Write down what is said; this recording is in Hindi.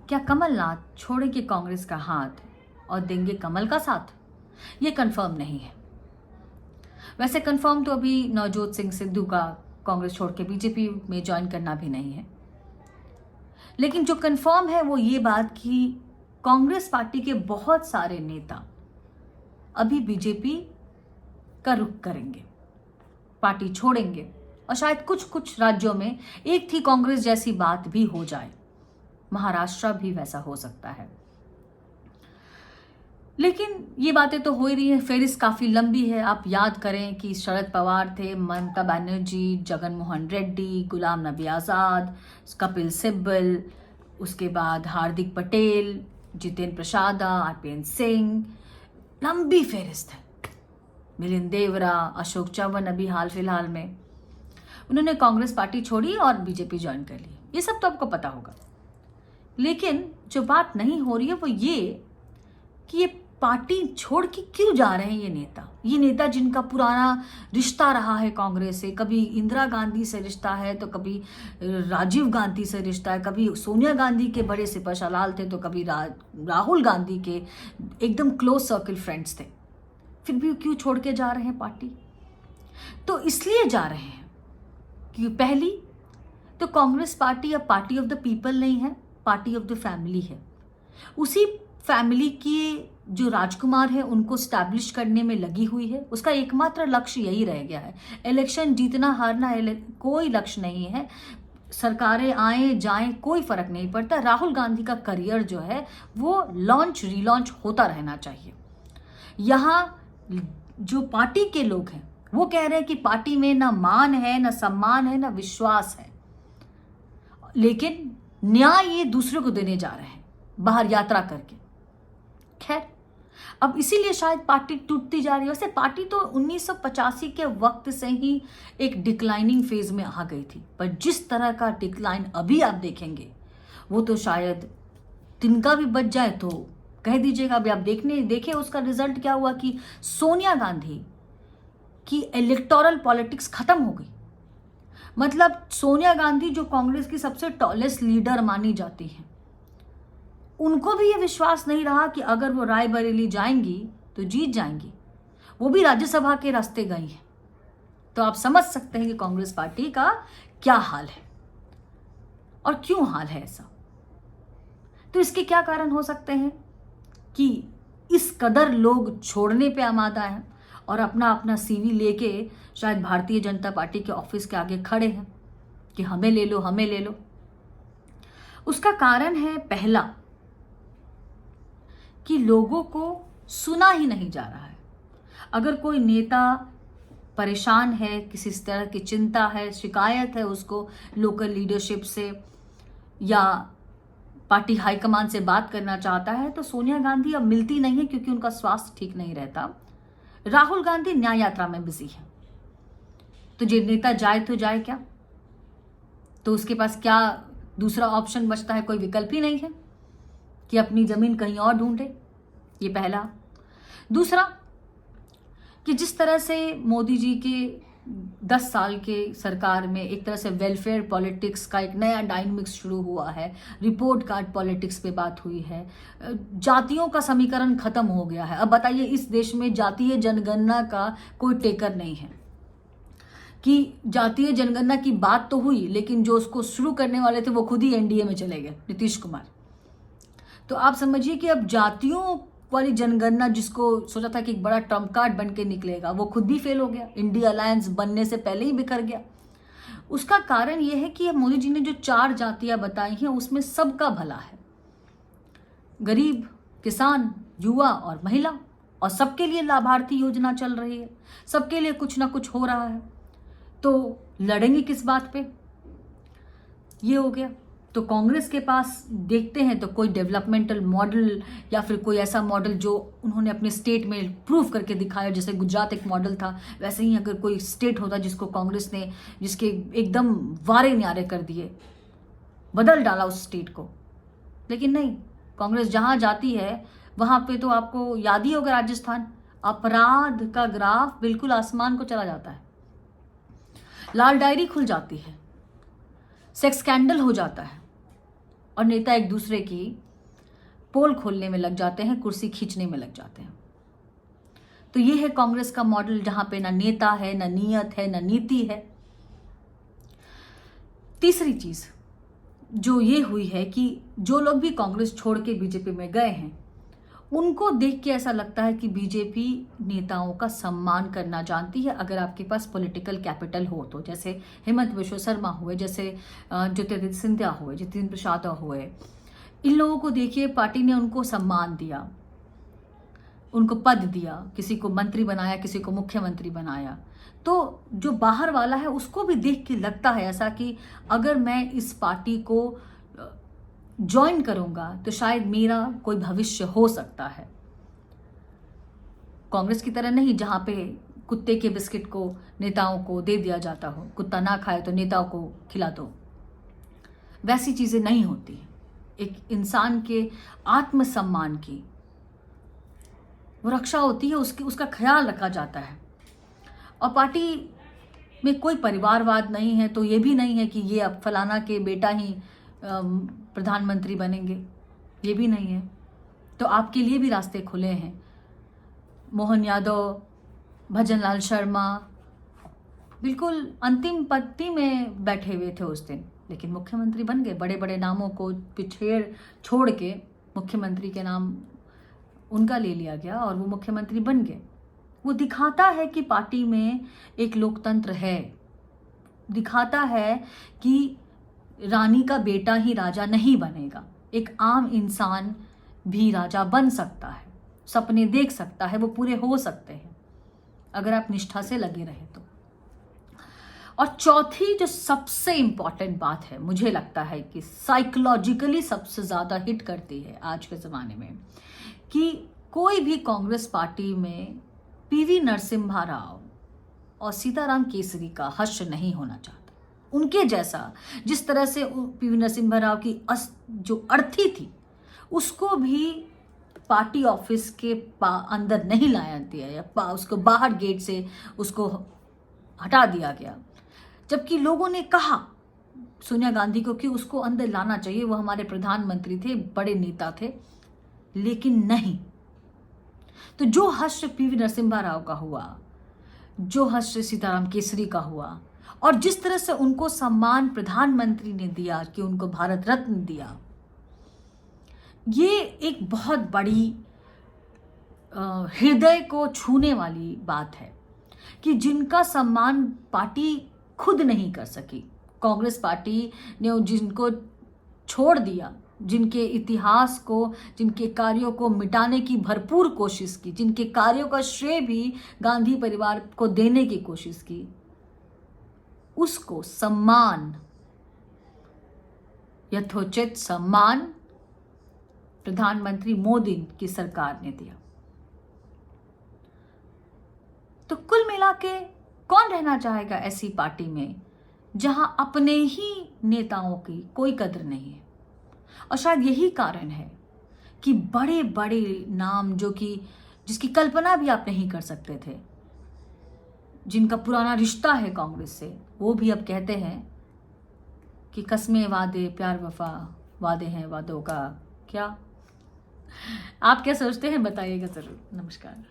क्या कमलनाथ छोड़ेंगे कांग्रेस का हाथ और देंगे कमल का साथ? ये कंफर्म नहीं है। वैसे कंफर्म तो अभी नवजोत सिंह सिद्धू का कांग्रेस छोड़ के बीजेपी में ज्वाइन करना भी नहीं है, लेकिन जो कंफर्म है वो ये बात कि कांग्रेस पार्टी के बहुत सारे नेता अभी बीजेपी का रुख करेंगे, पार्टी छोड़ेंगे और शायद कुछ कुछ राज्यों में एक थी कांग्रेस जैसी बात भी हो जाए। महाराष्ट्र भी वैसा हो सकता है, लेकिन ये बातें तो हो ही रही है। फेरिस्त काफी लंबी है। आप याद करें कि शरद पवार थे, ममता बनर्जी, जगन मोहन रेड्डी, गुलाम नबी आजाद, कपिल सिब्बल, उसके बाद हार्दिक पटेल, जितेंद्र प्रसाद, आरपीएन सिंह, लंबी फेरिस्त है। मिलिंद देवरा, अशोक चव्हाण अभी हाल फिलहाल में उन्होंने कांग्रेस पार्टी छोड़ी और बीजेपी ज्वाइन कर ली। ये सब तो आपको पता होगा, लेकिन जो बात नहीं हो रही है वो ये कि ये पार्टी छोड़ के क्यों जा रहे हैं ये नेता जिनका पुराना रिश्ता रहा है कांग्रेस से। कभी इंदिरा गांधी से रिश्ता है तो कभी राजीव गांधी से रिश्ता है, कभी सोनिया गांधी के बड़े सिपहसालाल थे तो कभी राहुल गांधी के एकदम क्लोज सर्कल फ्रेंड्स थे। फिर भी क्यों छोड़ के जा रहे हैं पार्टी? तो इसलिए जा रहे हैं कि पहली तो कांग्रेस पार्टी अब पार्टी ऑफ द पीपल नहीं है, पार्टी ऑफ द फैमिली है। उसी फैमिली के जो राजकुमार है उनको स्टैब्लिश करने में लगी हुई है। उसका एकमात्र लक्ष्य यही रह गया है। इलेक्शन जीतना हारना कोई लक्ष्य नहीं है। सरकारें आए जाएं कोई फर्क नहीं पड़ता। राहुल गांधी का करियर जो है वो लॉन्च रीलॉन्च होता रहना चाहिए। यहाँ जो पार्टी के लोग हैं वो कह रहे हैं कि पार्टी में ना मान है, ना सम्मान है, ना विश्वास है, लेकिन न्याय ये दूसरे को देने जा रहे हैं बाहर यात्रा करके। खैर, अब इसीलिए शायद पार्टी टूटती जा रही है। वैसे पार्टी तो 1985 के वक्त से ही एक डिक्लाइनिंग फेज में आ गई थी, पर जिस तरह का डिक्लाइन अभी आप देखेंगे वो तो शायद तिनका भी बच जाए तो कह दीजिएगा। अभी आप देखे उसका रिजल्ट क्या हुआ कि सोनिया गांधी की इलेक्टोरल पॉलिटिक्स खत्म हो गई। मतलब सोनिया गांधी जो कांग्रेस की सबसे टॉलेस्ट लीडर मानी जाती है, उनको भी ये विश्वास नहीं रहा कि अगर वो रायबरेली जाएंगी तो जीत जाएंगी। वो भी राज्यसभा के रास्ते गई हैं। तो आप समझ सकते हैं कि कांग्रेस पार्टी का क्या हाल है और क्यों हाल है ऐसा। तो इसके क्या कारण हो सकते हैं कि इस कदर लोग छोड़ने पे आमादा हैं और अपना अपना सीवी लेके शायद भारतीय जनता पार्टी के ऑफिस के आगे खड़े हैं कि हमें ले लो, हमें ले लो। उसका कारण है पहला कि लोगों को सुना ही नहीं जा रहा है। अगर कोई नेता परेशान है, किसी तरह की चिंता है, शिकायत है उसको लोकल लीडरशिप से या पार्टी हाईकमान से बात करना चाहता है, तो सोनिया गांधी अब मिलती नहीं है क्योंकि उनका स्वास्थ्य ठीक नहीं रहता। राहुल गांधी न्याय यात्रा में बिजी है। तो जो नेता जाए तो जाए क्या? तो उसके पास क्या दूसरा ऑप्शन बचता है? कोई विकल्प ही नहीं है कि अपनी जमीन कहीं और ढूंढे। ये पहला। दूसरा कि जिस तरह से मोदी जी के 10 साल के सरकार में एक तरह से वेलफेयर पॉलिटिक्स का एक नया डायनामिक्स शुरू हुआ है, रिपोर्ट कार्ड पॉलिटिक्स पे बात हुई है, जातियों का समीकरण खत्म हो गया है। अब बताइए, इस देश में जातीय जनगणना का कोई टेकर नहीं है कि जातीय जनगणना की बात तो हुई, लेकिन जो उसको शुरू करने वाले थे वो खुद ही एनडीए में चले गए, नीतीश कुमार। तो आप समझिए कि अब जातियों वाली जनगणना जिसको सोचा था कि एक बड़ा ट्रम्प कार्ड बन के निकलेगा, वो खुद भी फेल हो गया। इंडिया अलायंस बनने से पहले ही बिखर गया। उसका कारण यह है कि अब मोदी जी ने जो 4 जातियां बताई हैं उसमें सबका भला है। गरीब, किसान, युवा और महिला, और सबके लिए लाभार्थी योजना चल रही है, सबके लिए कुछ ना कुछ हो रहा है। तो लड़ेंगे किस बात पे? ये हो गया। तो कांग्रेस के पास देखते हैं तो कोई डेवलपमेंटल मॉडल या फिर कोई ऐसा मॉडल जो उन्होंने अपने स्टेट में प्रूव करके दिखाया, जैसे गुजरात एक मॉडल था, वैसे ही अगर कोई स्टेट होता जिसको कांग्रेस ने जिसके एकदम वारे न्यारे कर दिए, बदल डाला उस स्टेट को। लेकिन नहीं, कांग्रेस जहां जाती है वहां पे तो आपको याद ही होगा राजस्थान, अपराध का ग्राफ बिल्कुल आसमान को चला जाता है। लाल डायरी खुल जाती है, सेक्स स्कैंडल हो जाता है, और नेता एक दूसरे की पोल खोलने में लग जाते हैं, कुर्सी खींचने में लग जाते हैं। तो ये है कांग्रेस का मॉडल, जहां पे ना नेता है, ना नियत है, ना नीति है। तीसरी चीज जो ये हुई है कि जो लोग भी कांग्रेस छोड़ के बीजेपी में गए हैं, उनको देख के ऐसा लगता है कि बीजेपी नेताओं का सम्मान करना जानती है, अगर आपके पास पॉलिटिकल कैपिटल हो तो। जैसे हेमंत बिश्व शर्मा हुए, जैसे ज्योतिरादित्य सिंधिया हुए, जितेंद्र प्रसाद हुए, इन लोगों को देखिए पार्टी ने उनको सम्मान दिया, उनको पद दिया, किसी को मंत्री बनाया, किसी को मुख्यमंत्री बनाया। तो जो बाहर वाला है उसको भी देख के लगता है ऐसा कि अगर मैं इस पार्टी को ज्वाइन करूंगा तो शायद मेरा कोई भविष्य हो सकता है। कांग्रेस की तरह नहीं, जहां पे कुत्ते के बिस्किट को नेताओं को दे दिया जाता हो, कुत्ता ना खाए तो नेताओं को खिला दो। वैसी चीजें नहीं होती। एक इंसान के आत्मसम्मान की वो रक्षा होती है, उसका ख्याल रखा जाता है। और पार्टी में कोई परिवारवाद नहीं है, तो ये भी नहीं है कि ये अब फलाना के बेटा ही प्रधानमंत्री बनेंगे, ये भी नहीं है। तो आपके लिए भी रास्ते खुले हैं। मोहन यादव, भजन लाल शर्मा बिल्कुल अंतिम पंक्ति में बैठे हुए थे उस दिन, लेकिन मुख्यमंत्री बन गए। बड़े बड़े नामों को छोड़ के मुख्यमंत्री के नाम उनका ले लिया गया और वो मुख्यमंत्री बन गए। वो दिखाता है कि पार्टी में एक लोकतंत्र है, दिखाता है कि रानी का बेटा ही राजा नहीं बनेगा, एक आम इंसान भी राजा बन सकता है, सपने देख सकता है, वो पूरे हो सकते हैं अगर आप निष्ठा से लगे रहे तो। और चौथी जो सबसे इंपॉर्टेंट बात है, मुझे लगता है कि साइकोलॉजिकली सबसे ज्यादा हिट करती है आज के जमाने में, कि कोई भी कांग्रेस पार्टी में पीवी नरसिम्हा राव और सीताराम केसरी का हश्र नहीं होना चाहता। उनके जैसा, जिस तरह से पीवी नरसिम्हा राव की जो अर्थी थी, उसको भी पार्टी ऑफिस के अंदर नहीं लाया दिया, या उसको बाहर गेट से उसको हटा दिया गया। जबकि लोगों ने कहा सोनिया गांधी को कि उसको अंदर लाना चाहिए, वो हमारे प्रधानमंत्री थे, बड़े नेता थे, लेकिन नहीं। तो जो हश्र पीवी नरसिम्हा राव का हुआ, जो हश्र सीताराम केसरी का हुआ, और जिस तरह से उनको सम्मान प्रधानमंत्री ने दिया कि उनको भारत रत्न दिया, ये एक बहुत बड़ी हृदय को छूने वाली बात है कि जिनका सम्मान पार्टी खुद नहीं कर सकी, कांग्रेस पार्टी ने जिनको छोड़ दिया, जिनके इतिहास को, जिनके कार्यों को मिटाने की भरपूर कोशिश की, जिनके कार्यों का श्रेय भी गांधी परिवार को देने की कोशिश की, उसको सम्मान, यथोचित सम्मान प्रधानमंत्री मोदी की सरकार ने दिया। तो कुल मिला के कौन रहना चाहेगा ऐसी पार्टी में जहां अपने ही नेताओं की कोई कदर नहीं है? और शायद यही कारण है कि बड़े बड़े नाम जिसकी कल्पना भी आप नहीं कर सकते थे, जिनका पुराना रिश्ता है कांग्रेस से, वो भी अब कहते हैं कि कस्में वादे प्यार वफा वादे हैं, वादों का क्या। आप क्या सोचते हैं बताइएगा जरूर। नमस्कार।